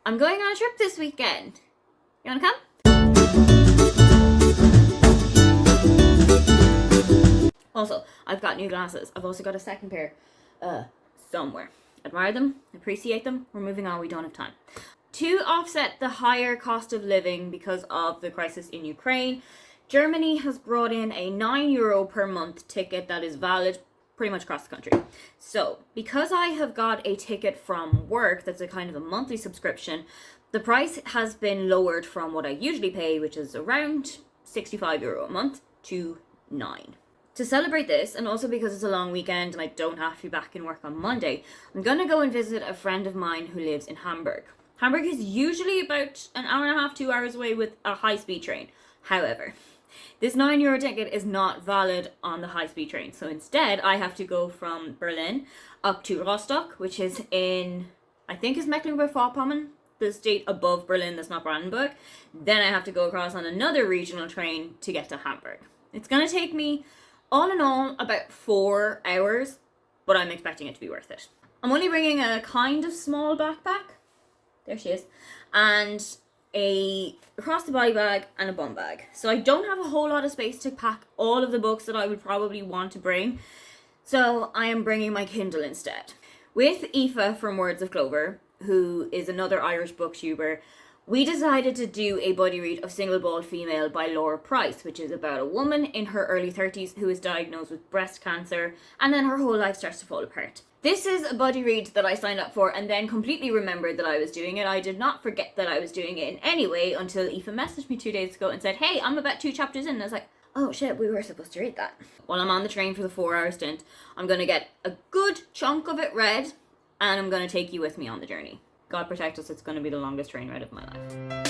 I'm going on a trip this weekend. You wanna come? Also, I've got new glasses. I've also got a second pair somewhere. Admire them, appreciate them. We're moving on, we don't have time. To offset the higher cost of living because of the crisis in Ukraine, Germany has brought in a €9 per month ticket that is valid pretty much across the country. So, because I have got a ticket from work that's a kind of a monthly subscription, the price has been lowered from what I usually pay, which is around €65 a month, to €9. To celebrate this, and also because it's a long weekend and I don't have to be back in work on Monday, I'm gonna go and visit a friend of mine who lives in Hamburg. Hamburg is usually about an hour and a half, 2 hours away with a high-speed train. However, this €9 ticket is not valid on the high-speed train. So instead, I have to go from Berlin up to Rostock, which is in, I think is Mecklenburg-Vorpommern, the state above Berlin that's not Brandenburg. Then I have to go across on another regional train to get to Hamburg. It's gonna take me, all in all, about 4 hours, but I'm expecting it to be worth it. I'm only bringing a kind of small backpack. There she is. And a across the body bag and a bum bag. So I don't have a whole lot of space to pack all of the books that I would probably want to bring. So I am bringing my Kindle instead. With Aoife from Words of Clover, who is another Irish booktuber, we decided to do a buddy read of Single Bald Female by Laura Price, which is about a woman in her early 30s who is diagnosed with breast cancer, and then her whole life starts to fall apart. This is a buddy read that I signed up for and then completely remembered that I was doing it. I did not forget that I was doing it in any way until Aoife messaged me 2 days ago and said, hey, I'm about 2 chapters in. And I was like, oh shit, we were supposed to read that. While I'm on the train for the 4-hour stint, I'm going to get a good chunk of it read, and I'm going to take you with me on the journey. God protect us, it's going to be the longest train ride of my life.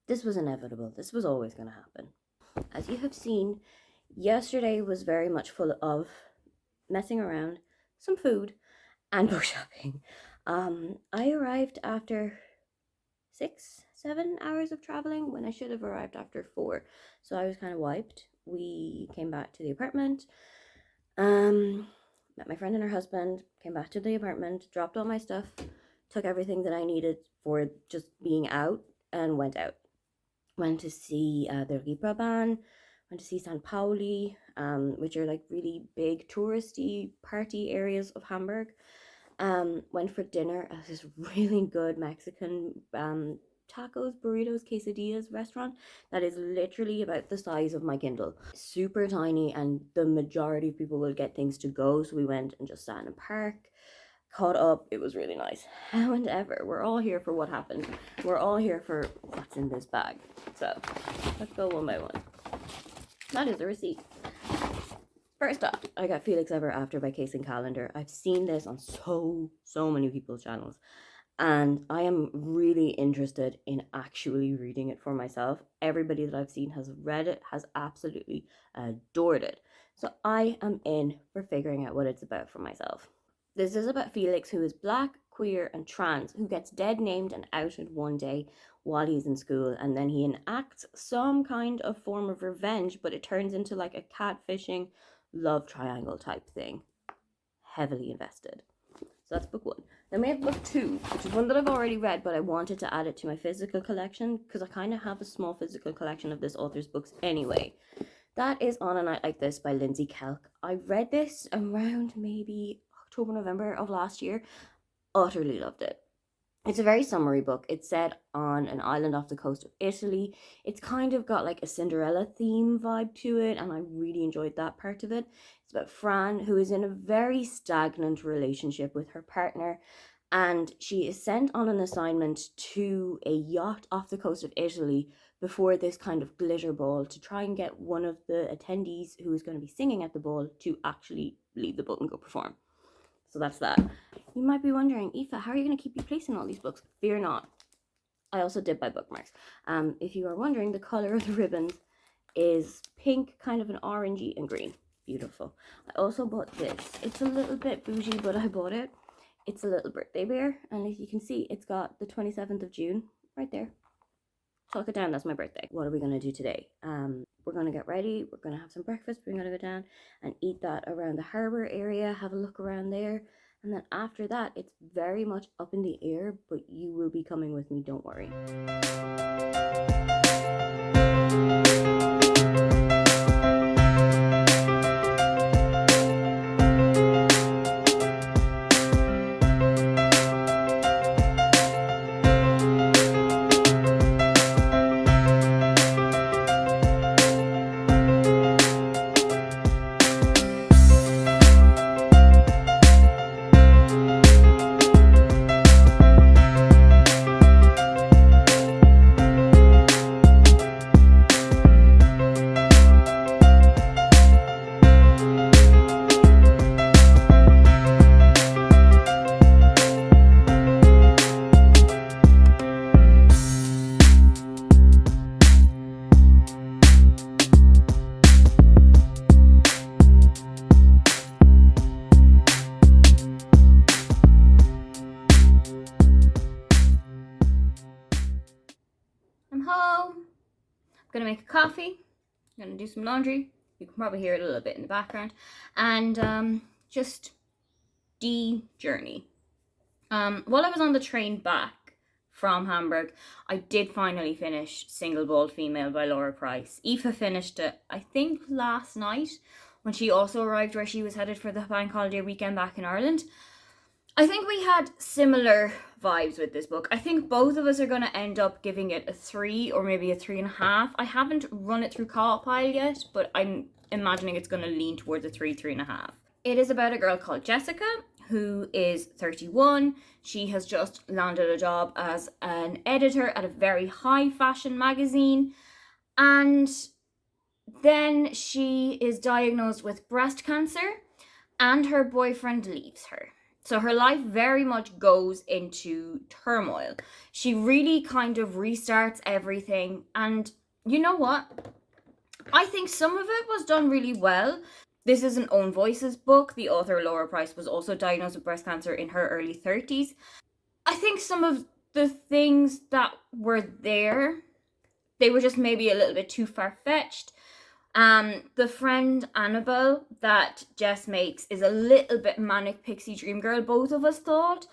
This was inevitable. This was always going to happen. As you have seen, yesterday was very much full of messing around, some food, and book shopping. I arrived after 6-7 hours of traveling when I should have arrived after 4. So I was kind of wiped. We came back to the apartment. Met my friend and her husband, came back to the apartment, dropped all my stuff, took everything that I needed for just being out, and went out. Went to see the Reeperbahn, went to see St. Pauli, which are like really big touristy party areas of Hamburg. Went for dinner at this really good Mexican tacos, burritos, quesadillas restaurant that is literally about the size of my Kindle. Super tiny, and the majority of people will get things to go. So we went and just sat in a park, caught up. It was really nice. However, we're all here for what happened. We're all here for what's in this bag. So let's go one by one. That is the receipt. First off, I got Felix Ever After by Case and Calendar. I've seen this on so many people's channels, and I am really interested in actually reading it for myself. Everybody that I've seen has read it, has absolutely adored it. So I am in for figuring out what it's about for myself. This is about Felix, who is black, queer, and trans, who gets dead named and outed one day while he's in school, and then he enacts some kind of form of revenge, but it turns into like a catfishing love triangle type thing. Heavily invested. So that's book one. Then we have book two, which is one that I've already read, but I wanted to add it to my physical collection because I kind of have a small physical collection of this author's books anyway. That is On a Night Like This by Lindsay Kelk. I read this around maybe October, November of last year. Utterly loved it. It's a very summery book. It's set on an island off the coast of Italy. It's kind of got like a Cinderella theme vibe to it, and I really enjoyed that part of it. It's about Fran, who is in a very stagnant relationship with her partner, and she is sent on an assignment to a yacht off the coast of Italy before this kind of glitter ball to try and get one of the attendees who is going to be singing at the ball to actually leave the boat and go perform. So that's that. You might be wondering, Aoife, how are you going to keep replacing all these books? Fear not. I also did buy bookmarks. If you are wondering, the color of the ribbons is pink, kind of an orangey, and green. Beautiful. I also bought this. It's a little bit bougie, but I bought it. It's a little birthday bear, and as you can see, it's got the 27th of June right there. Chalk it down, that's my birthday. What are we going to do today? We're going to get ready, we're going to have some breakfast, we're going to go down and eat that around the harbour area, have a look around there, and then after that, it's very much up in the air, but you will be coming with me, don't worry. I'm home. I'm gonna make a coffee. I'm gonna do some laundry. You can probably hear it a little bit in the background. And just journey. While I was on the train back from Hamburg, I did finally finish Single Bold Female by Laura Price. Aoife finished it, I think, last night when she also arrived where she was headed for the bank holiday weekend back in Ireland. I think we had similar vibes with this book. I think both of us are going to end up giving it a 3 or maybe a 3.5. I haven't run it through Co-Pile yet, but I'm imagining it's going to lean towards a 3.5. It is about a girl called Jessica who is 31. She has just landed a job as an editor at a very high fashion magazine, and then she is diagnosed with breast cancer and her boyfriend leaves her. So her life very much goes into turmoil. She really kind of restarts everything. And you know what? I think some of it was done really well. This is an Own Voices book. The author, Laura Price, was also diagnosed with breast cancer in her early 30s. I think some of the things that were there, they were just maybe a little bit too far-fetched. The friend Annabelle that Jess makes is a little bit manic pixie dream girl, both of us thought.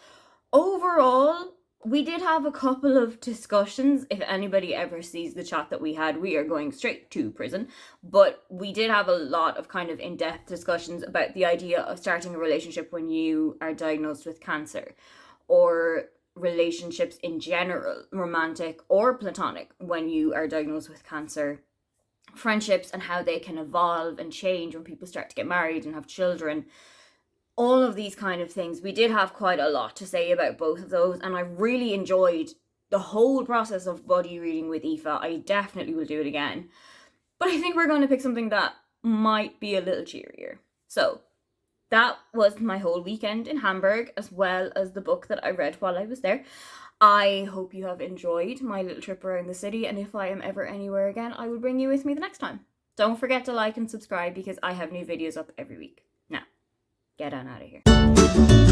Overall, we did have a couple of discussions. If anybody ever sees the chat that we had, we are going straight to prison. But we did have a lot of kind of in-depth discussions about the idea of starting a relationship when you are diagnosed with cancer, or relationships in general, romantic or platonic, when you are diagnosed with cancer. Friendships and how they can evolve and change when people start to get married and have children. All of these kind of things. We did have quite a lot to say about both of those, and I really enjoyed the whole process of buddy reading with Aoife. I definitely will do it again. But I think we're going to pick something that might be a little cheerier. So that was my whole weekend in Hamburg, as well as the book that I read while I was there. I hope you have enjoyed my little trip around the city, and if I am ever anywhere again, I will bring you with me the next time. Don't forget to like and subscribe because I have new videos up every week. Now, get on out of here.